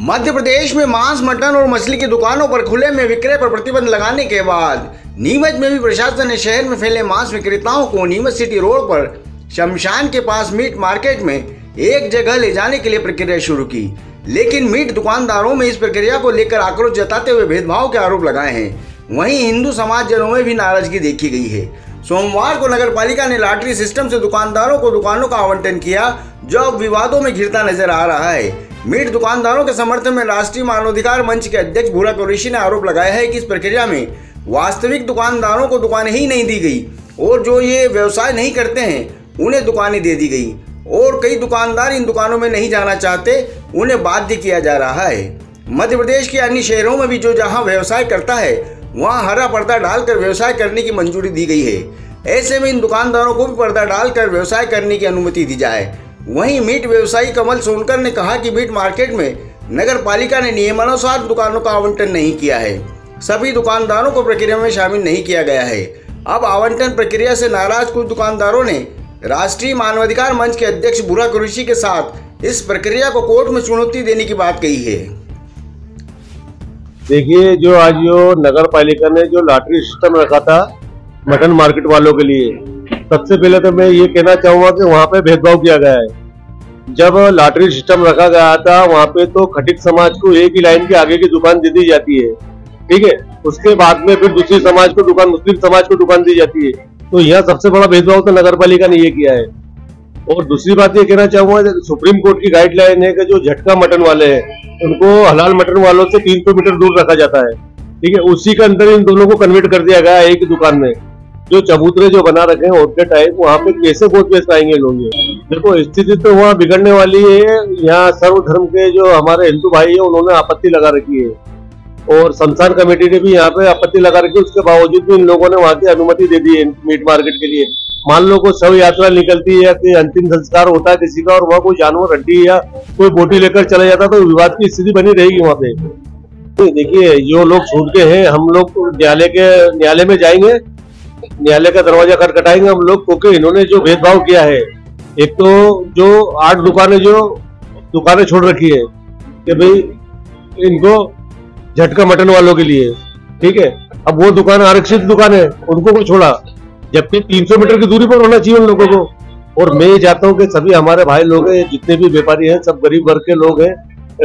मध्य प्रदेश में मांस, मटन और मछली की दुकानों पर खुले में विक्रय पर प्रतिबंध लगाने के बाद नीमच में भी प्रशासन ने शहर में फैले मांस विक्रेताओं को नीमच सिटी रोड पर शमशान के पास मीट मार्केट में एक जगह ले जाने के लिए प्रक्रिया शुरू की। लेकिन मीट दुकानदारों में इस प्रक्रिया को लेकर आक्रोश जताते हुए भेदभाव के आरोप लगाए हैं। वहीं हिंदू समाज जनों में भी नाराजगी देखी गई है। सोमवार को नगर पालिका ने लॉटरी सिस्टम से दुकानदारों को दुकानों का आवंटन किया, जो अब विवादों में घिरता नजर आ रहा है। मीट दुकानदारों के समर्थन में राष्ट्रीय मानवाधिकार मंच के अध्यक्ष भूरा कुरैशी ने आरोप लगाया है कि इस प्रक्रिया में वास्तविक दुकानदारों को दुकानें ही नहीं दी गई और जो ये व्यवसाय नहीं करते हैं उन्हें दुकानें दे दी गई और कई दुकानदार इन दुकानों में नहीं जाना चाहते, उन्हें बाध्य किया जा रहा है। मध्य प्रदेश के अन्य शहरों में भी जो जहां व्यवसाय करता है वहां हरा पर्दा डालकर व्यवसाय करने की मंजूरी दी गई है। ऐसे में इन दुकानदारों को भी पर्दा डालकर व्यवसाय करने की अनुमति दी जाए। वहीं मीट व्यवसायी कमल सोनकर ने कहा कि मीट मार्केट में नगर पालिका ने नियमानुसार दुकानों का आवंटन नहीं किया है। सभी दुकानदारों को प्रक्रिया में शामिल नहीं किया गया है। अब आवंटन प्रक्रिया से नाराज कुछ दुकानदारों ने राष्ट्रीय मानवाधिकार मंच के अध्यक्ष भूरा कुरैशी के साथ इस प्रक्रिया को कोर्ट में चुनौती देने की बात कही है। देखिए, जो आज नगर पालिका ने जो लॉटरी सिस्टम रखा था मटन मार्केट वालों के लिए, सबसे पहले तो मैं ये कहना चाहूंगा कि वहाँ पे भेदभाव किया गया है। जब लॉटरी सिस्टम रखा गया था वहाँ पे तो खटिक समाज को एक ही लाइन के आगे की दुकान दे दी जाती है, ठीक है। उसके बाद में फिर दूसरी समाज को दुकान, मुस्लिम समाज को दुकान दी जाती है। तो यहाँ सबसे बड़ा भेदभाव तो नगर पालिका ने ये किया है। और दूसरी बात ये कहना चाहूंगा, सुप्रीम कोर्ट की गाइडलाइन है कि जो झटका मटन वाले हैं उनको हलाल मटन वालों से 300 मीटर दूर रखा जाता है, ठीक है। उसी के अंदर इन दोनों को कन्वर्ट कर दिया गया है एक दुकान में। जो चबूतरे जो बना रखे हैं होटल टाइप, वहाँ पे कैसे गोद बेच पाएंगे लोग? देखो, स्थिति तो वहाँ बिगड़ने वाली है। यहाँ सर्वधर्म के जो हमारे हिंदू भाई है उन्होंने आपत्ति लगा रखी है और शमशान कमेटी ने भी यहाँ पे आपत्ति लगा रखी है। उसके बावजूद भी इन लोगों ने वहाँ की अनुमति दे दी है मीट मार्केट के लिए। मान लो कोई शव यात्रा निकलती है या कोई अंतिम संस्कार होता है किसी का और वहाँ कोई जानवर हड्डी या कोई बोटी लेकर चला जाता तो विवाद की स्थिति बनी रहेगी वहाँ पे। देखिए, जो लोग छूट के हैं, हम लोग न्यायालय में जाएंगे, न्यायालय का दरवाजा खटखटाएंगे हम लोग, क्योंकि इन्होंने जो भेदभाव किया है, एक तो जो 8 दुकानें छोड़ रखी है कि भाई इनको झटका मटन वालों के लिए, ठीक है। अब वो दुकान आरक्षित दुकान है, उनको को छोड़ा, जबकि 300 मीटर की दूरी पर होना चाहिए उन लोगों को। और मैं ये चाहता हूँ कि सभी हमारे भाई लोग हैं, जितने भी व्यापारी हैं, सब गरीब वर्ग के लोग हैं।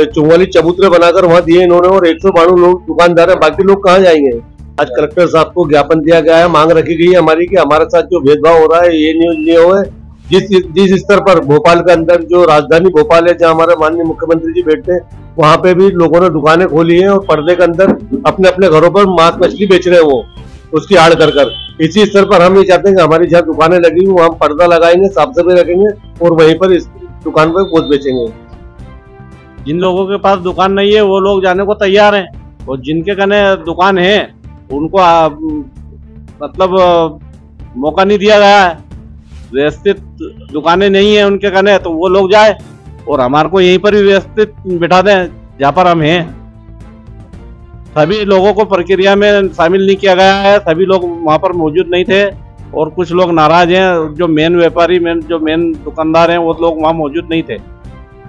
44 चबूतरे बनाकर वहां दिए इन्होंने और 192 लोग दुकानदार हैं, बाकी लोग कहाँ जाएंगे? आज कलेक्टर साहब को ज्ञापन दिया गया है, मांग रखी गई है हमारी कि हमारे साथ जो भेदभाव हो रहा है ये नहीं हो। जिस स्तर पर भोपाल के अंदर, जो राजधानी भोपाल है जहाँ हमारे माननीय मुख्यमंत्री जी बैठते हैं, वहां पे भी लोगों ने दुकानें खोली हैं और पर्दे के अंदर अपने अपने घरों पर मांस मछली बेच रहे हैं, वो उसकी आड़ कर। इसी स्तर पर हम ये चाहते हैं कि हमारी जहाँ दुकानें लगी हुई वहां पर्दा लगाएंगे, साफ सफाई रखेंगे और वहीं पर इस दुकान पर गोश्त बेचेंगे। जिन लोगों के पास दुकान नहीं है वो लोग जाने को तैयार हैं और जिनके कने दुकान है उनको मतलब मौका नहीं दिया गया है। व्यवस्थित दुकानें नहीं है उनके कने तो वो लोग जाए और हमारे को यहीं पर भी व्यवस्थित बिठा दें जहाँ पर हम हैं। सभी लोगों को प्रक्रिया में शामिल नहीं किया गया है, सभी लोग वहाँ पर मौजूद नहीं थे और कुछ लोग नाराज हैं। जो मेन व्यापारी, जो मेन दुकानदार हैं वो लोग वहाँ मौजूद नहीं थे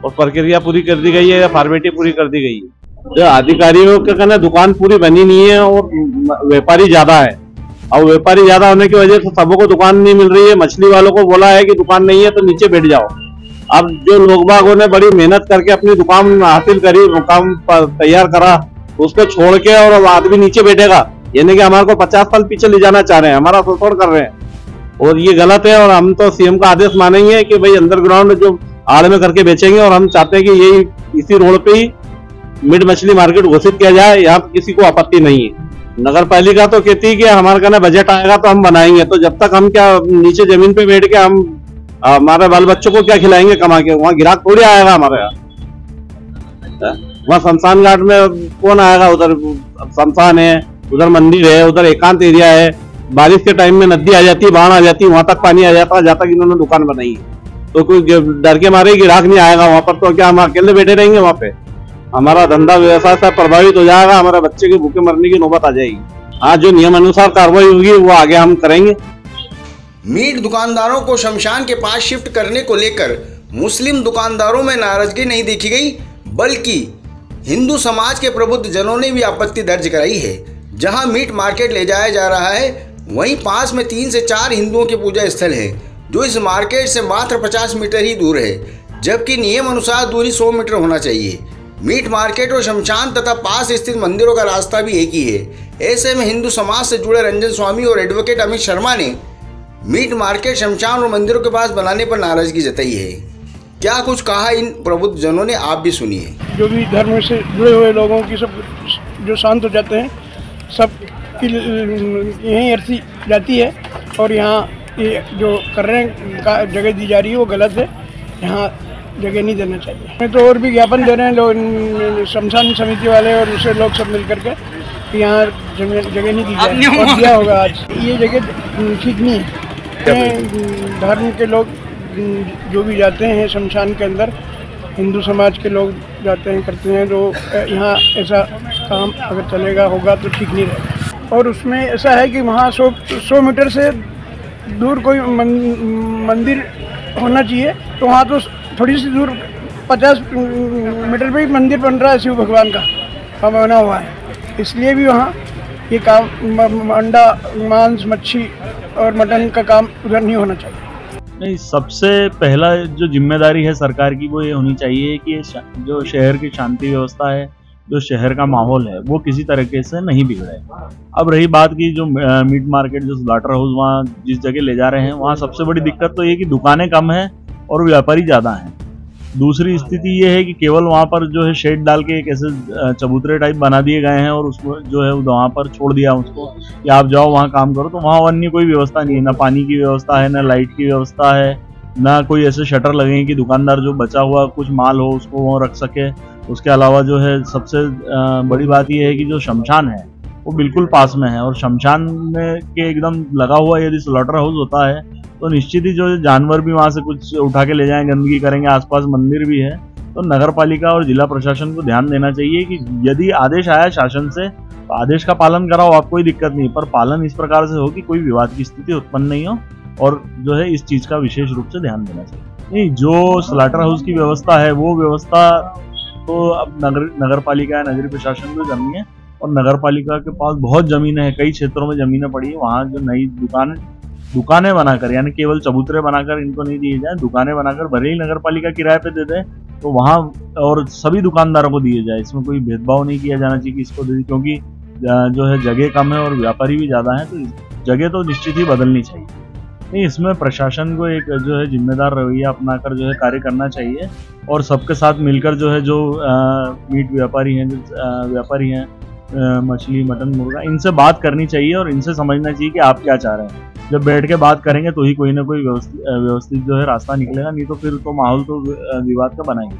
और प्रक्रिया पूरी कर दी गई है या फॉर्मेलिटी पूरी कर दी गई है। जो अधिकारियों के कहना दुकान पूरी बनी नहीं है और व्यापारी ज्यादा है और व्यापारी ज्यादा होने की वजह से सबों को दुकान नहीं मिल रही है। मछली वालों को बोला है कि दुकान नहीं है तो नीचे बैठ जाओ। अब जो लोग बागों ने बड़ी मेहनत करके अपनी दुकान हासिल करी, मुकाम तैयार करा, उसको छोड़ के और आदमी नीचे बैठेगा, यानी कि हमारे को 50 साल पीछे ले जाना चाह रहे हैं, हमारा शोषण कर रहे हैं और ये गलत है। और हम तो सीएम का आदेश मानेंगे कि भाई अंडरग्राउंड जो आड़ में करके बेचेंगे और हम चाहते हैं कि यही इसी रोड पे ही मीट मछली मार्केट घोषित किया जाए। यहाँ किसी को आपत्ति नहीं है। नगर पालिका तो कहती है कि हमारे कहना बजट आएगा तो हम बनाएंगे, तो जब तक हम क्या नीचे जमीन पे बैठ के हम हमारे बाल बच्चों को क्या खिलाएंगे कमा के? वहाँ ग्राहक थोड़ी आएगा हमारे यहाँ। वहाँ शमशान घाट में कौन आएगा? उधर शमशान है, उधर मंदिर है, उधर एकांत एरिया है। बारिश के टाइम में नदी आ जाती है, बाढ़ आ जाती है, वहां तक पानी आ जाता है जहाँ तक इन्होंने दुकान बनाई है। तो कोई डर के मारे ग्राहक नहीं आएगा वहां पर, तो क्या हम अकेले बैठे रहेंगे वहां पे? हमारा धंधा व्यवसाय सब प्रभावित हो जाएगा, हमारे बच्चे के भूखे मरने की नौबत आ जाएगी। हाँ, जो नियम अनुसार कार्रवाई होगी वो आगे हम करेंगे। मीट दुकानदारों को शमशान के पास शिफ्ट करने को लेकर मुस्लिम दुकानदारों में नाराजगी नहीं देखी गई, बल्कि हिंदू समाज के प्रबुद्ध जनों ने भी आपत्ति दर्ज कराई है। जहां मीट मार्केट ले जाया जा रहा है, वहीं पास में 3 से 4 हिंदुओं के पूजा स्थल है, जो इस मार्केट से मात्र 50 मीटर ही दूर है, जबकि नियम अनुसार दूरी 100 मीटर होना चाहिए। मीट मार्केट और शमशान तथा पास स्थित मंदिरों का रास्ता भी एक ही है। ऐसे में हिंदू समाज से जुड़े रंजन स्वामी और एडवोकेट अमित शर्मा ने मीट मार्केट शमशान और मंदिरों के पास बनाने पर नाराजगी जताई है। क्या कुछ कहा इन प्रबुद्ध जनों ने, आप भी सुनिए। जो भी धर्म से जुड़े हुए लोगों की सब जो शांत हो जाते हैं, सब की यहीं अर्थी जाती है। और यहाँ ये जो कर रहे हैं जगह दी जा रही है वो गलत है, यहाँ जगह नहीं देना चाहिए। मैं तो और भी ज्ञापन दे रहे हैं लोग, शमशान समिति वाले और दूसरे लोग सब मिल करके कि यहाँ जगह नहीं दी जाए, और दिया होगा आज। ये जगह ठीक नहीं है। धर्म के लोग जो भी जाते हैं शमशान के अंदर, हिंदू समाज के लोग जाते हैं, करते हैं, तो यहाँ ऐसा काम अगर चलेगा होगा तो ठीक नहीं रहेगा। और उसमें ऐसा है कि वहाँ 100 मीटर से दूर कोई मंदिर होना चाहिए, तो वहाँ तो थोड़ी सी दूर 50 मीटर पे ही मंदिर बन रहा है शिव भगवान का बना हुआ है। इसलिए भी वहाँ ये काम अंडा, मांस, मच्छी और मटन का काम उधर नहीं होना चाहिए। नहीं, सबसे पहला जो जिम्मेदारी है सरकार की वो ये होनी चाहिए कि जो शहर की शांति व्यवस्था है, जो शहर का माहौल है, वो किसी तरीके से नहीं बिगड़े। अब रही बात की जो मीट मार्केट, जो स्लॉटर हाउस वहाँ जिस जगह ले जा रहे हैं, वहाँ सबसे बड़ी दिक्कत तो ये कि दुकानें कम हैं और व्यापारी ज़्यादा हैं। दूसरी स्थिति ये है कि केवल वहाँ पर जो है शेड डाल के एक ऐसे चबूतरे टाइप बना दिए गए हैं और उसको जो है वहाँ पर छोड़ दिया उसको कि आप जाओ वहाँ काम करो। तो वहाँ अन्य कोई व्यवस्था नहीं है, ना पानी की व्यवस्था है, ना लाइट की व्यवस्था है, ना कोई ऐसे शटर लगे कि दुकानदार जो बचा हुआ कुछ माल हो उसको वहाँ रख सके। उसके अलावा जो है सबसे बड़ी बात यह है कि जो शमशान है वो बिल्कुल पास में है, और शमशान में के एकदम लगा हुआ यदि स्लॉटर हाउस होता है तो निश्चित ही जो जानवर भी वहाँ से कुछ उठा के ले जाएं, गंदगी करेंगे। आसपास मंदिर भी है, तो नगर पालिका और जिला प्रशासन को ध्यान देना चाहिए कि यदि आदेश आया शासन से तो आदेश का पालन कराओ, आप कोई दिक्कत नहीं, पर पालन इस प्रकार से हो कि कोई विवाद की स्थिति उत्पन्न नहीं हो, और जो है इस चीज़ का विशेष रूप से ध्यान देना चाहिए। नहीं, जो स्लॉटर हाउस की व्यवस्था है वो व्यवस्था तो अब नगर पालिका या नगरीय प्रशासन को करनी है, और नगर पालिका के पास बहुत जमीन है, कई क्षेत्रों में जमीनें पड़ी है। वहाँ जो नई दुकानें बनाकर, यानी केवल चबूतरे बनाकर इनको नहीं दिए जाए, दुकानें बनाकर भले ही नगर पालिका किराए पे दे दे तो वहाँ और सभी दुकानदारों को दिए जाए। इसमें कोई भेदभाव नहीं किया जाना चाहिए कि इसको दे, क्योंकि जो है जगह कम है और व्यापारी भी ज़्यादा है, तो जगह तो निश्चित ही बदलनी चाहिए। नहीं, इसमें प्रशासन को एक जो है जिम्मेदार रवैया अपनाकर जो है कार्य करना चाहिए, और सबके साथ मिलकर जो है जो मीट व्यापारी हैं, जो व्यापारी हैं मछली, मटन, मुर्गा, इनसे बात करनी चाहिए और इनसे समझना चाहिए कि आप क्या चाह रहे हैं। जब बैठ के बात करेंगे तो ही कोई ना कोई व्यवस्थित जो है रास्ता निकलेगा, नहीं तो फिर तो माहौल तो विवाद का बनाएंगे।